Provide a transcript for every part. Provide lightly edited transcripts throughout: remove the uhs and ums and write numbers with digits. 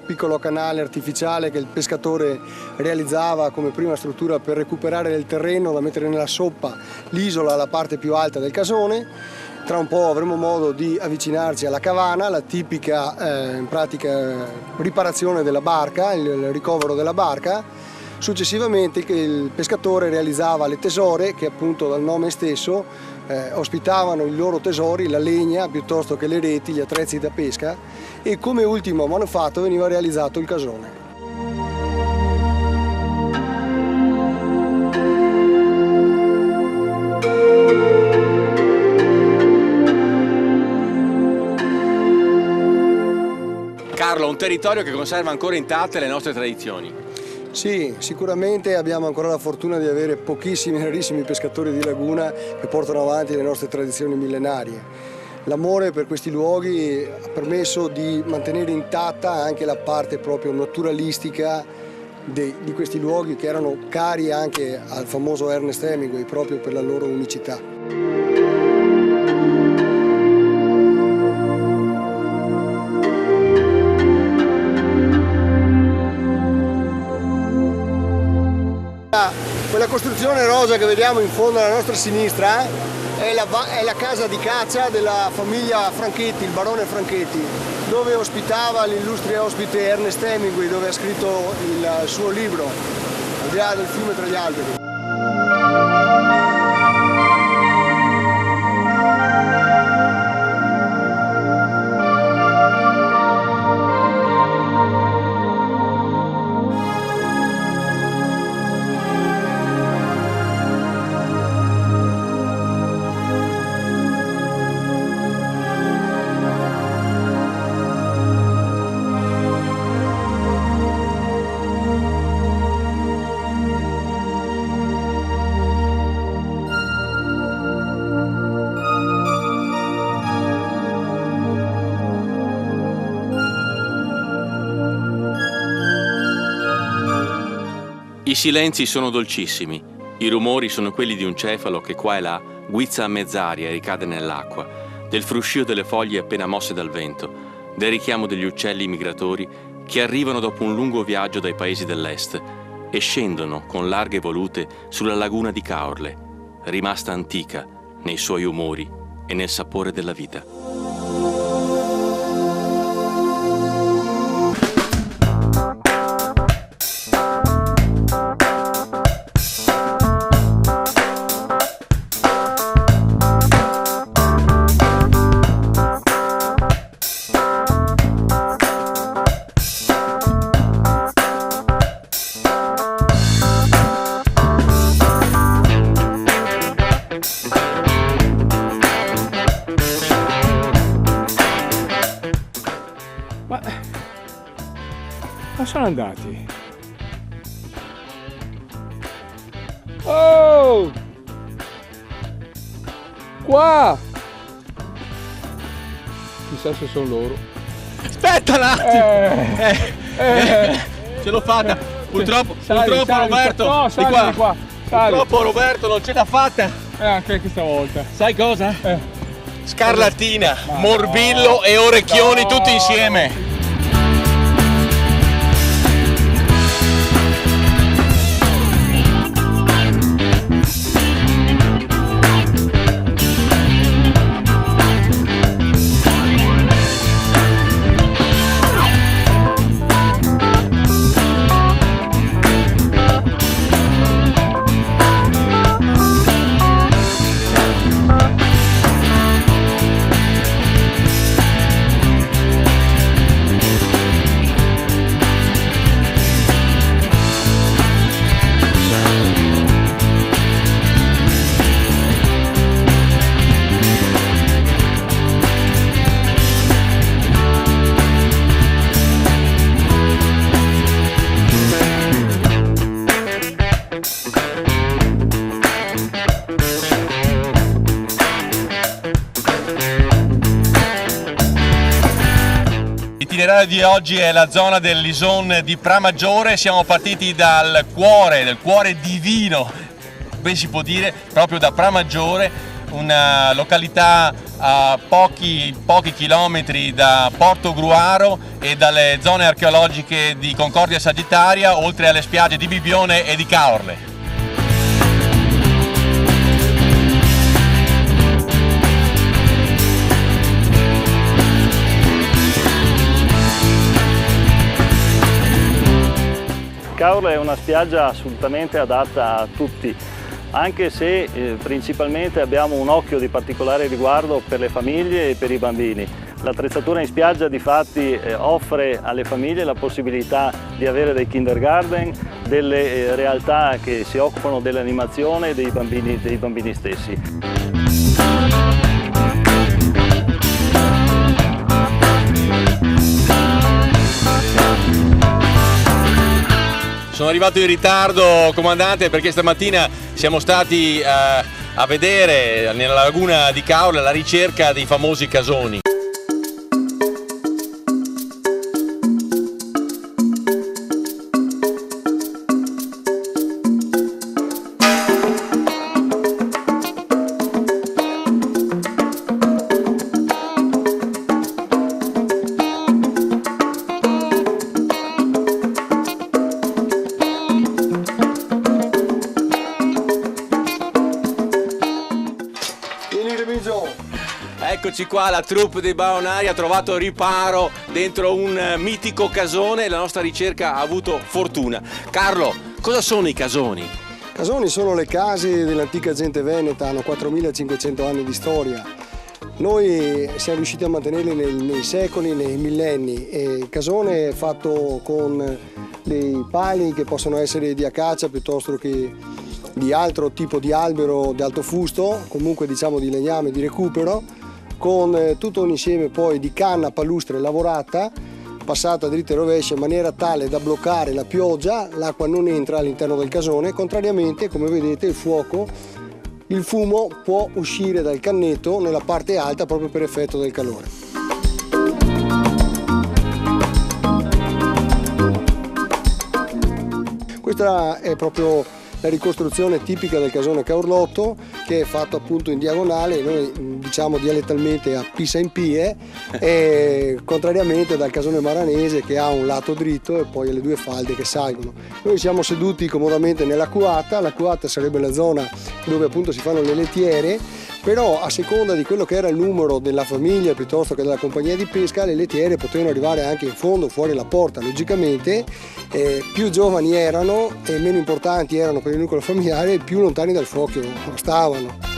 piccolo canale artificiale che il pescatore realizzava come prima struttura per recuperare del terreno da mettere nella soppa l'isola alla parte più alta del casone. Tra un po' avremo modo di avvicinarci alla cavana, la tipica in pratica riparazione della barca, il ricovero della barca. Successivamente il pescatore realizzava le tesore che appunto dal nome stesso ospitavano i loro tesori, la legna piuttosto che le reti, gli attrezzi da pesca, e come ultimo manufatto veniva realizzato il casone. Carlo, un territorio che conserva ancora intatte le nostre tradizioni. Sì, sicuramente abbiamo ancora la fortuna di avere pochissimi, rarissimi pescatori di laguna che portano avanti le nostre tradizioni millenarie. L'amore per questi luoghi ha permesso di mantenere intatta anche la parte proprio naturalistica di questi luoghi, che erano cari anche al famoso Ernest Hemingway proprio per la loro unicità. Quella costruzione rosa che vediamo in fondo alla nostra sinistra è la casa di caccia della famiglia Franchetti, il barone Franchetti, dove ospitava l'illustre ospite Ernest Hemingway, dove ha scritto il suo libro, Al di là del fiume tra gli alberi. I silenzi sono dolcissimi, i rumori sono quelli di un cefalo che qua e là guizza a mezz'aria e ricade nell'acqua, del fruscio delle foglie appena mosse dal vento, del richiamo degli uccelli migratori che arrivano dopo un lungo viaggio dai paesi dell'est e scendono con larghe volute sulla laguna di Caorle, rimasta antica nei suoi umori e nel sapore della vita. Ma sono andati? Oh! Qua! Chissà se sono loro. Aspetta un attimo! Ce l'ho fatta! Purtroppo Roberto! No, sali di qua! Sali. Purtroppo Roberto non ce l'ha fatta! Anche questa volta. Sai cosa? Scarlattina, morbillo e orecchioni tutti insieme! L'itinerario di oggi è la zona dell'Ison di Pramaggiore. Siamo partiti del cuore divino, ben si può dire, proprio da Pramaggiore. una località a pochi chilometri da Porto Gruaro e dalle zone archeologiche di Concordia Sagittaria, oltre alle spiagge di Bibbione e di Caorle. Caorle è una spiaggia assolutamente adatta a tutti, anche se principalmente abbiamo un occhio di particolare riguardo per le famiglie e per i bambini. L'attrezzatura in spiaggia difatti offre alle famiglie la possibilità di avere dei kindergarten, delle realtà che si occupano dell'animazione dei bambini stessi. Sono arrivato in ritardo, comandante, perché stamattina siamo stati a vedere nella laguna di Caorle la ricerca dei famosi casoni. Eccoci qua, la troupe dei Baonari ha trovato riparo dentro un mitico casone e la nostra ricerca ha avuto fortuna. Carlo, cosa sono i casoni? I casoni sono le case dell'antica gente veneta, hanno 4500 anni di storia. Noi siamo riusciti a mantenerli nei secoli, nei millenni, e il casone è fatto con dei pali che possono essere di acacia piuttosto che di altro tipo di albero di alto fusto, comunque diciamo di legname, di recupero, con tutto un insieme poi di canna palustre lavorata, passata dritta e rovescia in maniera tale da bloccare la pioggia, l'acqua non entra all'interno del casone, contrariamente, come vedete, il fumo può uscire dal cannetto nella parte alta proprio per effetto del calore. Questa è proprio la ricostruzione tipica del casone Caorlotto, che è fatto appunto in diagonale, noi diciamo dialettalmente a pisa in pie, e contrariamente dal casone maranese che ha un lato dritto e poi le due falde che salgono. Noi siamo seduti comodamente nella cuata, la cuata sarebbe la zona dove appunto si fanno le lettiere, però a seconda di quello che era il numero della famiglia piuttosto che della compagnia di pesca, le lettiere potevano arrivare anche in fondo, fuori la porta. Logicamente più giovani erano e meno importanti erano per il nucleo familiare, più lontani dal fuoco stavano.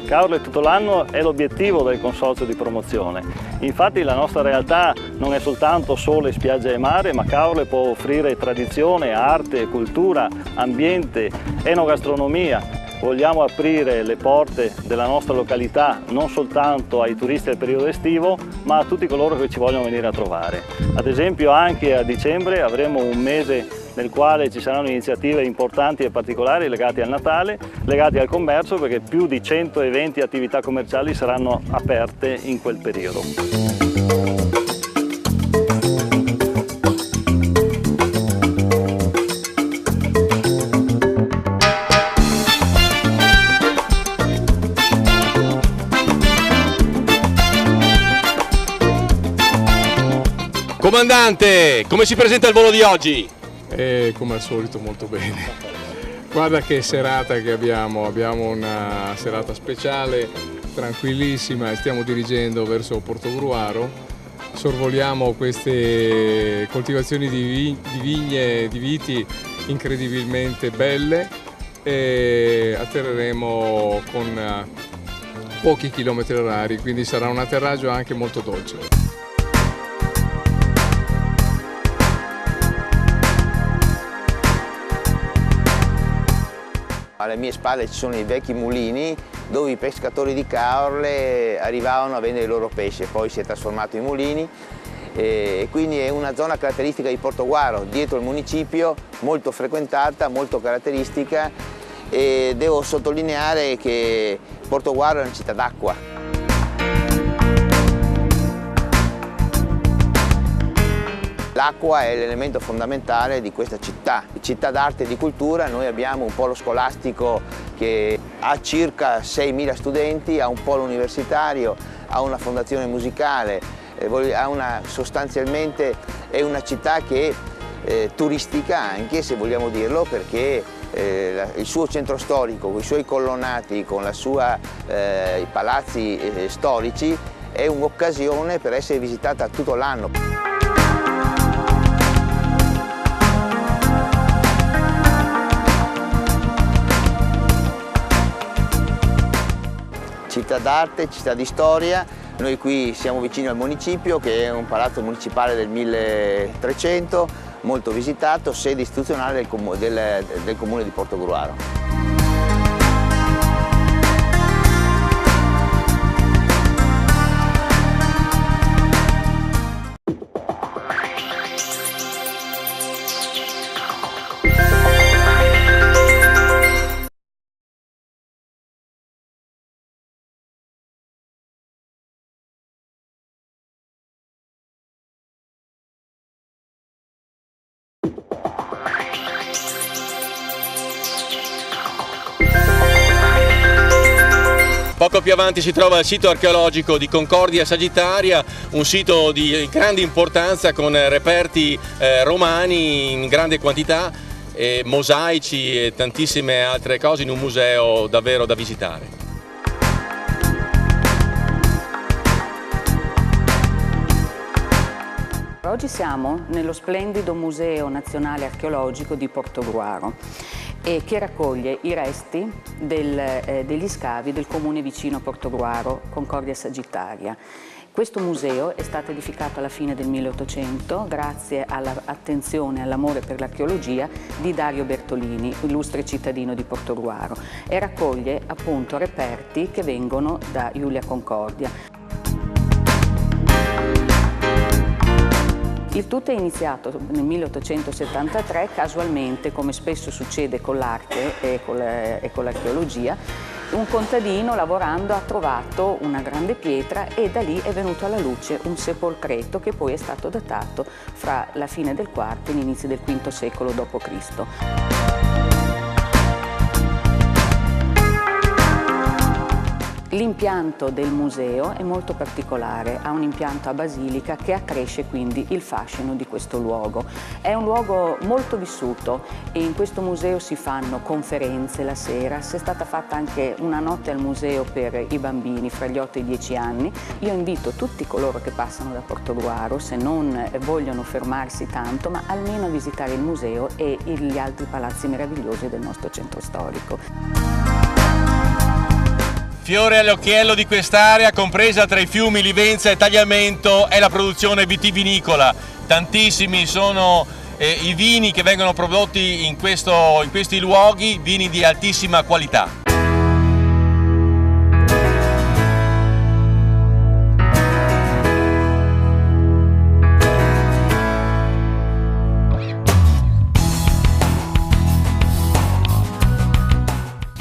Caorle tutto l'anno è l'obiettivo del consorzio di promozione. Infatti la nostra realtà non è soltanto sole, spiaggia e mare, ma Caorle può offrire tradizione, arte, cultura, ambiente, enogastronomia. Vogliamo aprire le porte della nostra località non soltanto ai turisti del periodo estivo, ma a tutti coloro che ci vogliono venire a trovare. Ad esempio anche a dicembre avremo un mese nel quale ci saranno iniziative importanti e particolari legate al Natale, legate al commercio, perché più di 120 attività commerciali saranno aperte in quel periodo. Comandante, come si presenta il volo di oggi? Come al solito molto bene. Guarda che serata che abbiamo una serata speciale, tranquillissima, e stiamo dirigendo verso Porto Gruaro. Sorvoliamo queste coltivazioni di vigne, di viti incredibilmente belle, e atterreremo con pochi chilometri orari, quindi sarà un atterraggio anche molto dolce. Alle mie spalle ci sono i vecchi mulini dove i pescatori di Caorle arrivavano a vendere il loro pesce, poi si è trasformato in mulini e quindi è una zona caratteristica di Portoguaro, dietro il municipio, molto frequentata, molto caratteristica, e devo sottolineare che Portoguaro è una città d'acqua. L'acqua è l'elemento fondamentale di questa città d'arte e di cultura. Noi abbiamo un polo scolastico che ha circa 6.000 studenti, ha un polo universitario, ha una fondazione musicale, sostanzialmente è una città che è turistica anche, se vogliamo dirlo, perché il suo centro storico, con i suoi colonnati, con i palazzi storici, è un'occasione per essere visitata tutto l'anno. Città d'arte, città di storia, noi qui siamo vicini al municipio, che è un palazzo municipale del 1300, molto visitato, sede istituzionale del comune di Portogruaro. Poco più avanti si trova il sito archeologico di Concordia Sagittaria, un sito di grande importanza con reperti romani in grande quantità, mosaici e tantissime altre cose in un museo davvero da visitare. Oggi siamo nello splendido Museo Nazionale Archeologico di Portogruaro, che raccoglie i resti degli scavi del comune vicino a Portogruaro, Concordia Sagittaria. Questo museo è stato edificato alla fine del 1800 grazie all'attenzione e all'amore per l'archeologia di Dario Bertolini, illustre cittadino di Portogruaro, e raccoglie appunto reperti che vengono da Iulia Concordia. Il tutto è iniziato nel 1873, casualmente, come spesso succede con l'arte e con l'archeologia. Un contadino lavorando ha trovato una grande pietra e da lì è venuto alla luce un sepolcreto che poi è stato datato fra la fine del IV e l'inizio del V secolo d.C. L'impianto del museo è molto particolare, ha un impianto a basilica che accresce quindi il fascino di questo luogo. È un luogo molto vissuto e in questo museo si fanno conferenze la sera, è stata fatta anche una notte al museo per i bambini fra gli 8 e i 10 anni. Io invito tutti coloro che passano da Portogruaro, se non vogliono fermarsi tanto, ma almeno a visitare il museo e gli altri palazzi meravigliosi del nostro centro storico. Fiore all'occhiello di quest'area, compresa tra i fiumi Livenza e Tagliamento, è la produzione vitivinicola. Tantissimi sono i vini che vengono prodotti in questi luoghi, vini di altissima qualità.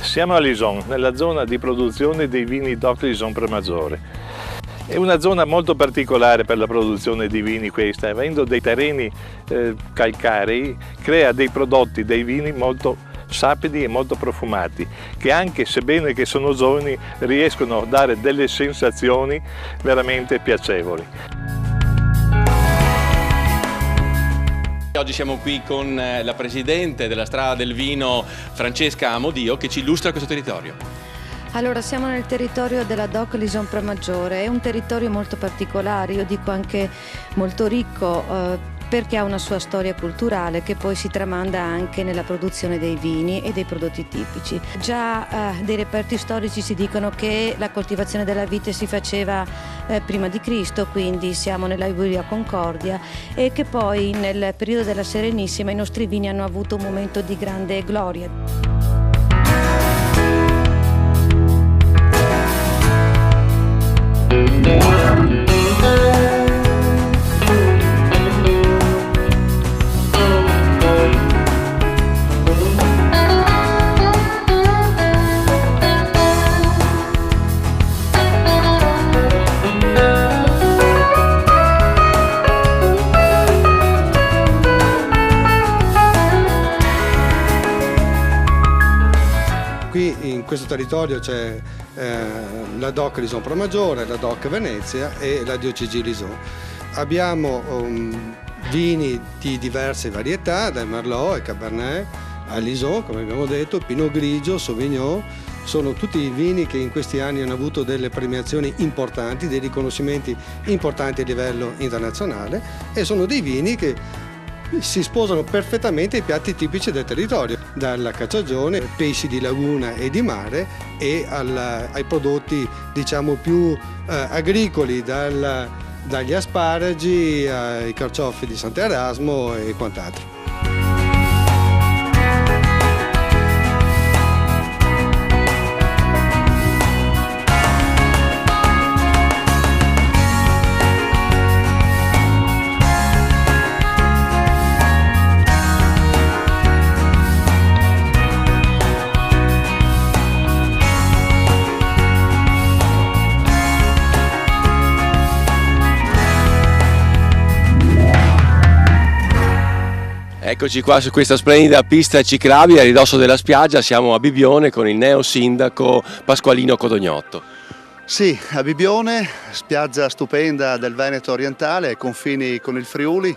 Siamo a Lison, nella zona di produzione dei vini DOC Lison Premaggiore. È una zona molto particolare per la produzione di vini questa, avendo dei terreni calcarei, crea dei prodotti, dei vini molto sapidi e molto profumati, che anche sebbene che sono giovani riescono a dare delle sensazioni veramente piacevoli. Oggi siamo qui con la presidente della Strada del Vino, Francesca Amodio, che ci illustra questo territorio. Allora, siamo nel territorio della DOC Lison Premaggiore, è un territorio molto particolare, io dico anche molto ricco, perché ha una sua storia culturale che poi si tramanda anche nella produzione dei vini e dei prodotti tipici. Già dei reperti storici si dicono che la coltivazione della vite si faceva prima di Cristo, quindi siamo nella Iulia Concordia, e che poi nel periodo della Serenissima i nostri vini hanno avuto un momento di grande gloria. questo territorio c'è la DOC Lison Pramaggiore, la DOC Venezia e la DOCG Lison. Abbiamo vini di diverse varietà, dal Merlot e Cabernet a Lison, come abbiamo detto, Pinot Grigio, Sauvignon. Sono tutti vini che in questi anni hanno avuto delle premiazioni importanti, dei riconoscimenti importanti a livello internazionale, e sono dei vini che si sposano perfettamente ai piatti tipici del territorio, dalla cacciagione, pesci di laguna e di mare, e ai prodotti diciamo più agricoli, dagli asparagi ai carciofi di Sant'Erasmo e quant'altro. Eccoci qua su questa splendida pista ciclabile a ridosso della spiaggia, siamo a Bibbione con il neo sindaco Pasqualino Codognotto. Sì, a Bibbione, spiaggia stupenda del Veneto orientale, ai confini con il Friuli,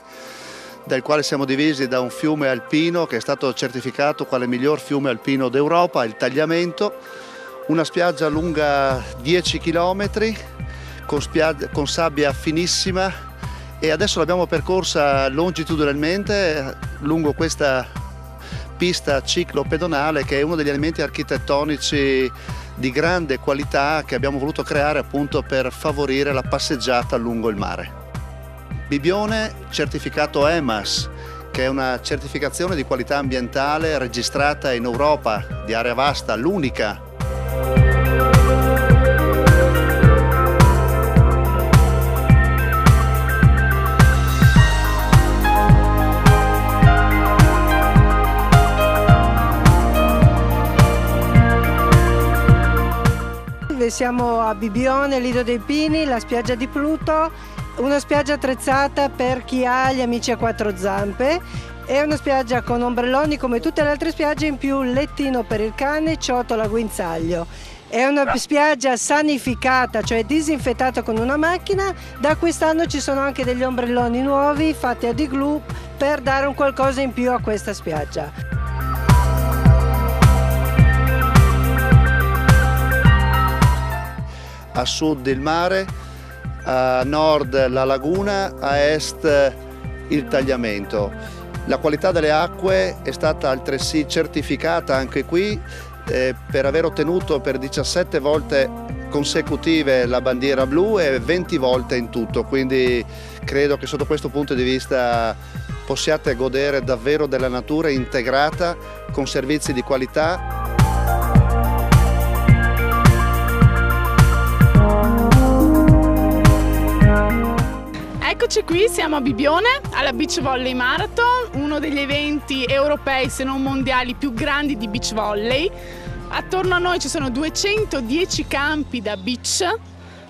del quale siamo divisi da un fiume alpino che è stato certificato quale miglior fiume alpino d'Europa, il Tagliamento, una spiaggia lunga 10 km con sabbia finissima, e adesso l'abbiamo percorsa longitudinalmente lungo questa pista ciclopedonale, che è uno degli elementi architettonici di grande qualità che abbiamo voluto creare appunto per favorire la passeggiata lungo il mare. Bibbione certificato EMAS, che è una certificazione di qualità ambientale registrata in Europa, di area vasta, l'unica. Siamo a Bibbione, Lido dei Pini, la spiaggia di Pluto, una spiaggia attrezzata per chi ha gli amici a quattro zampe. È una spiaggia con ombrelloni come tutte le altre spiagge, in più lettino per il cane, ciotola, guinzaglio. È una spiaggia sanificata, cioè disinfettata con una macchina. Da quest'anno ci sono anche degli ombrelloni nuovi fatti ad igloo per dare un qualcosa in più a questa spiaggia. A sud il mare, a nord la laguna, a est il Tagliamento. La qualità delle acque è stata altresì certificata anche qui per aver ottenuto per 17 volte consecutive la bandiera blu e 20 volte in tutto, quindi credo che sotto questo punto di vista possiate godere davvero della natura integrata con servizi di qualità. Eccoci qui, siamo a Bibbione, alla Beach Volley Marathon, uno degli eventi europei se non mondiali più grandi di beach volley. Attorno a noi ci sono 210 campi da beach,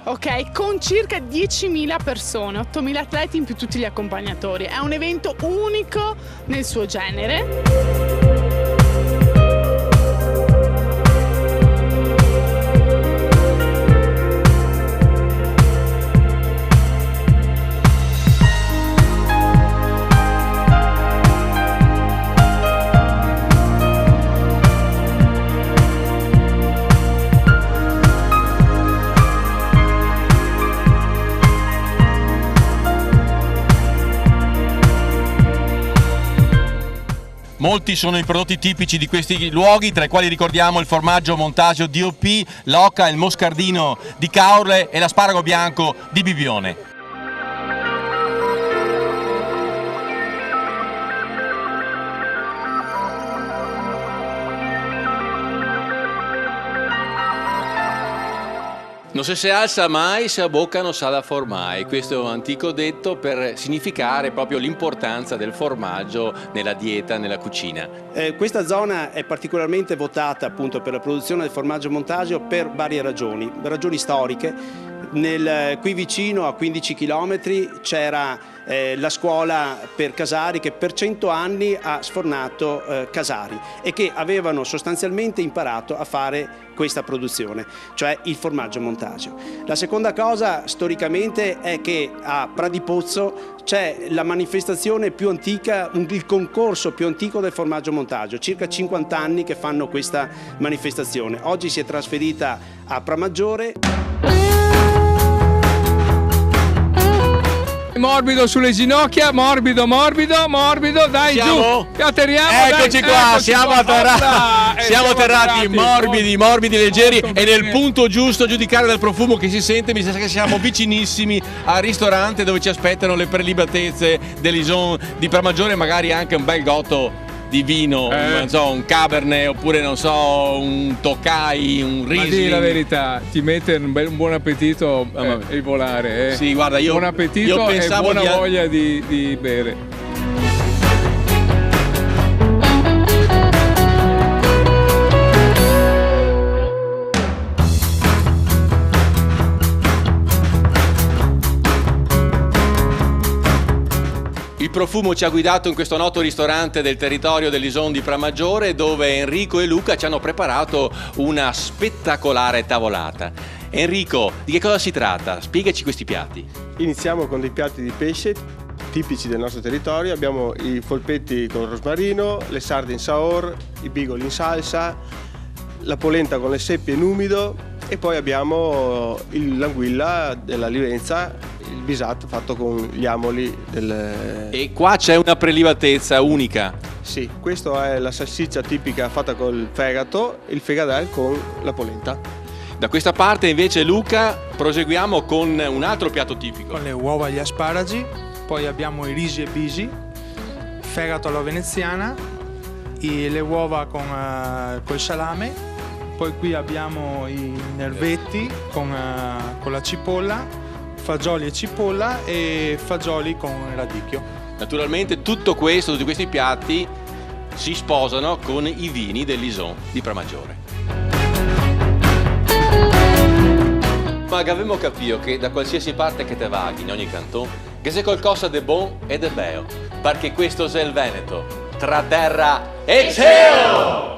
ok, con circa 10.000 persone, 8.000 atleti in più tutti gli accompagnatori. È un evento unico nel suo genere. Molti sono i prodotti tipici di questi luoghi, tra i quali ricordiamo il formaggio Montasio DOP, l'oca, il moscardino di Caorle e l'asparago bianco di Bibbione. Non se alza mai, se a bocca non sa da formai. Questo è un antico detto per significare proprio l'importanza del formaggio nella dieta, nella cucina. Questa zona è particolarmente votata appunto per la produzione del formaggio Montasio per varie ragioni storiche. Qui vicino, a 15 km, c'era la scuola per casari che per 100 anni ha sfornato casari e che avevano sostanzialmente imparato a fare questa produzione, cioè il formaggio montaggio. La seconda cosa storicamente è che a Pradipozzo c'è la manifestazione più antica, il concorso più antico del formaggio montaggio, circa 50 anni che fanno questa manifestazione. Oggi si è trasferita a Pramaggiore. Morbido sulle ginocchia, morbido, dai, siamo? giù, atterriamo. Eccoci dai, qua, eccoci siamo atterrati morbidi, leggeri e nel punto giusto a giudicare dal profumo che si sente. Mi sa che siamo vicinissimi al ristorante dove ci aspettano le prelibatezze dell'Ison di Pramaggiore, magari anche un bel gotto di vino, non so, un Cabernet oppure non so, un Tokai, un Riesling. Ma di la verità, ti mette un buon appetito il volare. Sì, guarda, io buon appetito e buona voglia di bere. Il profumo ci ha guidato in questo noto ristorante del territorio dell'Ison di Pramaggiore, dove Enrico e Luca ci hanno preparato una spettacolare tavolata. Enrico, di che cosa si tratta? Spiegaci questi piatti. Iniziamo con dei piatti di pesce tipici del nostro territorio. Abbiamo i polpetti con rosmarino, le sarde in saor, i bigoli in salsa, la polenta con le seppie in umido e poi abbiamo l'anguilla della Livenza, il bisat fatto con gli amoli E qua c'è una prelibatezza unica. Sì, questa è la salsiccia tipica fatta col fegato, il fegadel con la polenta. Da questa parte invece, Luca, proseguiamo con un altro piatto tipico. Con le uova agli asparagi, poi abbiamo i risi e bisi, fegato alla veneziana, le uova col salame, poi qui abbiamo i nervetti con la cipolla, fagioli e cipolla e fagioli con radicchio. Naturalmente tutti questi piatti si sposano con i vini dell'Ison di Pramaggiore. Ma abbiamo capito che da qualsiasi parte che te vaghi in ogni canton, che c'è qualcosa di buon e di bello, perché questo è il Veneto, tra terra e cielo!